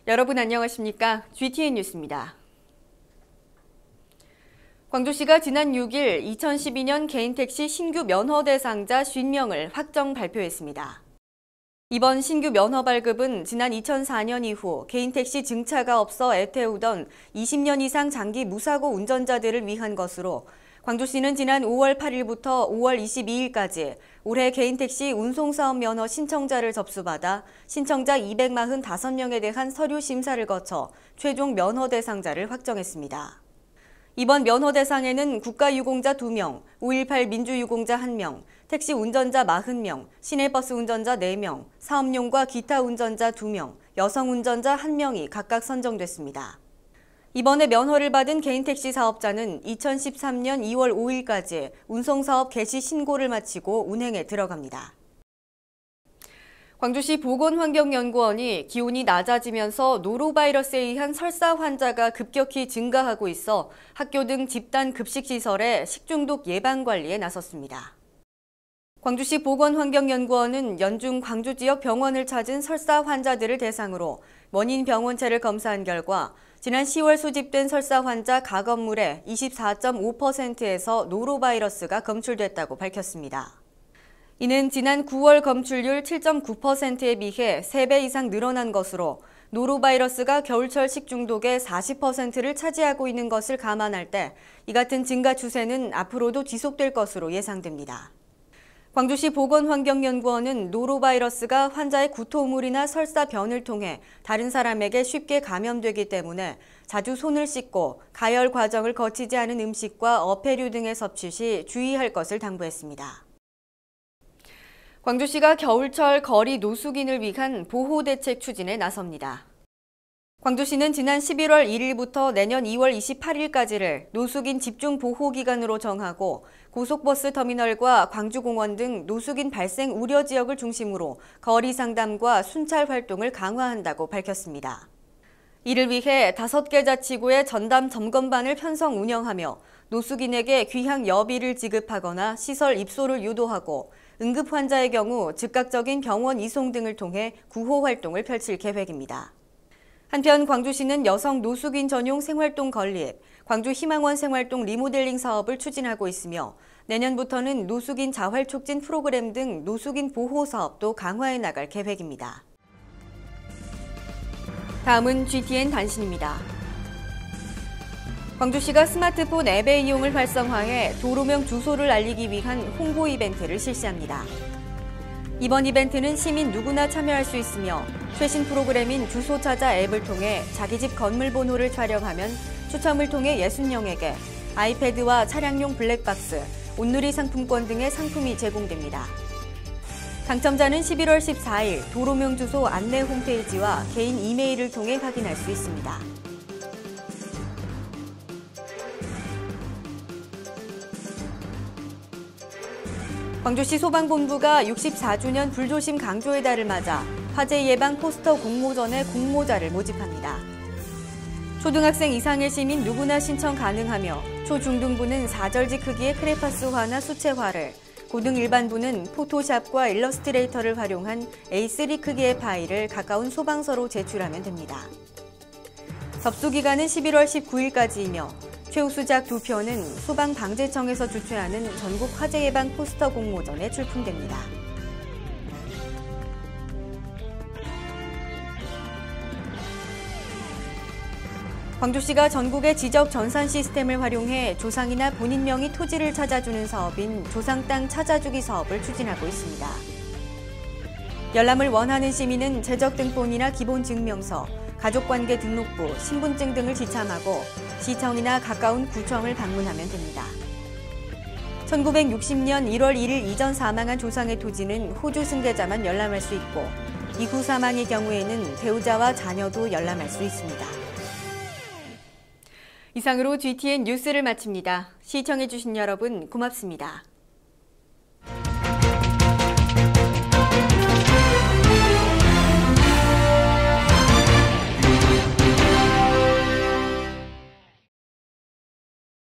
여러분 안녕하십니까? GTN 뉴스입니다. 광주시가 지난 6일 2012년 개인택시 신규 면허 대상자 50명을 확정 발표했습니다. 이번 신규 면허 발급은 지난 2004년 이후 개인택시 증차가 없어 애태우던 20년 이상 장기 무사고 운전자들을 위한 것으로 광주시는 지난 5월 8일부터 5월 22일까지 올해 개인택시 운송사업 면허 신청자를 접수받아 신청자 245명에 대한 서류 심사를 거쳐 최종 면허 대상자를 확정했습니다. 이번 면허 대상에는 국가유공자 2명, 5.18 민주유공자 1명, 택시 운전자 40명, 시내버스 운전자 4명, 사업용과 기타 운전자 2명, 여성 운전자 1명이 각각 선정됐습니다. 이번에 면허를 받은 개인택시 사업자는 2013년 2월 5일까지 운송사업 개시 신고를 마치고 운행에 들어갑니다. 광주시 보건환경연구원이 기온이 낮아지면서 노로바이러스에 의한 설사 환자가 급격히 증가하고 있어 학교 등 집단 급식시설의 식중독 예방 관리에 나섰습니다. 광주시 보건환경연구원은 연중 광주 지역 병원을 찾은 설사 환자들을 대상으로 원인 병원체를 검사한 결과 지난 10월 수집된 설사 환자 가건물의 24.5%에서 노로바이러스가 검출됐다고 밝혔습니다. 이는 지난 9월 검출률 7.9%에 비해 3배 이상 늘어난 것으로 노로바이러스가 겨울철 식중독의 40%를 차지하고 있는 것을 감안할 때 이 같은 증가 추세는 앞으로도 지속될 것으로 예상됩니다. 광주시 보건환경연구원은 노로바이러스가 환자의 구토물이나 설사변을 통해 다른 사람에게 쉽게 감염되기 때문에 자주 손을 씻고 가열 과정을 거치지 않은 음식과 어패류 등의 섭취 시 주의할 것을 당부했습니다. 광주시가 겨울철 거리 노숙인을 위한 보호대책 추진에 나섭니다. 광주시는 지난 11월 1일부터 내년 2월 28일까지를 노숙인 집중보호기간으로 정하고 고속버스 터미널과 광주공원 등 노숙인 발생 우려 지역을 중심으로 거리 상담과 순찰 활동을 강화한다고 밝혔습니다. 이를 위해 5개 자치구의 전담 점검반을 편성 운영하며 노숙인에게 귀향 여비를 지급하거나 시설 입소를 유도하고 응급 환자의 경우 즉각적인 병원 이송 등을 통해 구호 활동을 펼칠 계획입니다. 한편 광주시는 여성 노숙인 전용 생활동 건립, 광주 희망원 생활동 리모델링 사업을 추진하고 있으며 내년부터는 노숙인 자활 촉진 프로그램 등 노숙인 보호 사업도 강화해 나갈 계획입니다. 다음은 GTN 단신입니다. 광주시가 스마트폰 앱의 이용을 활성화해 도로명 주소를 알리기 위한 홍보 이벤트를 실시합니다. 이번 이벤트는 시민 누구나 참여할 수 있으며 최신 프로그램인 주소 찾아 앱을 통해 자기 집 건물 번호를 촬영하면 추첨을 통해 60명에게 아이패드와 차량용 블랙박스, 온누리 상품권 등의 상품이 제공됩니다. 당첨자는 11월 14일 도로명 주소 안내 홈페이지와 개인 이메일을 통해 확인할 수 있습니다. 광주시 소방본부가 64주년 불조심 강조의 달을 맞아 화재 예방 포스터 공모전에 공모자를 모집합니다. 초등학생 이상의 시민 누구나 신청 가능하며 초중등부는 4절지 크기의 크레파스화나 수채화를, 고등 일반부는 포토샵과 일러스트레이터를 활용한 A3 크기의 파일을 가까운 소방서로 제출하면 됩니다. 접수 기간은 11월 19일까지이며 최우수작 2표는 소방방재청에서 주최하는 전국 화재 예방 포스터 공모전에 출품됩니다. 광주시가 전국의 지적 전산 시스템을 활용해 조상이나 본인 명의 토지를 찾아주는 사업인 조상 땅 찾아주기 사업을 추진하고 있습니다. 열람을 원하는 시민은 재적등본이나 기본증명서, 가족관계 등록부, 신분증 등을 지참하고 시청이나 가까운 구청을 방문하면 됩니다. 1960년 1월 1일 이전 사망한 조상의 토지는 호주 승계자만 열람할 수 있고 이후 사망의 경우에는 배우자와 자녀도 열람할 수 있습니다. 이상으로 GTN 뉴스를 마칩니다. 시청해주신 여러분 고맙습니다.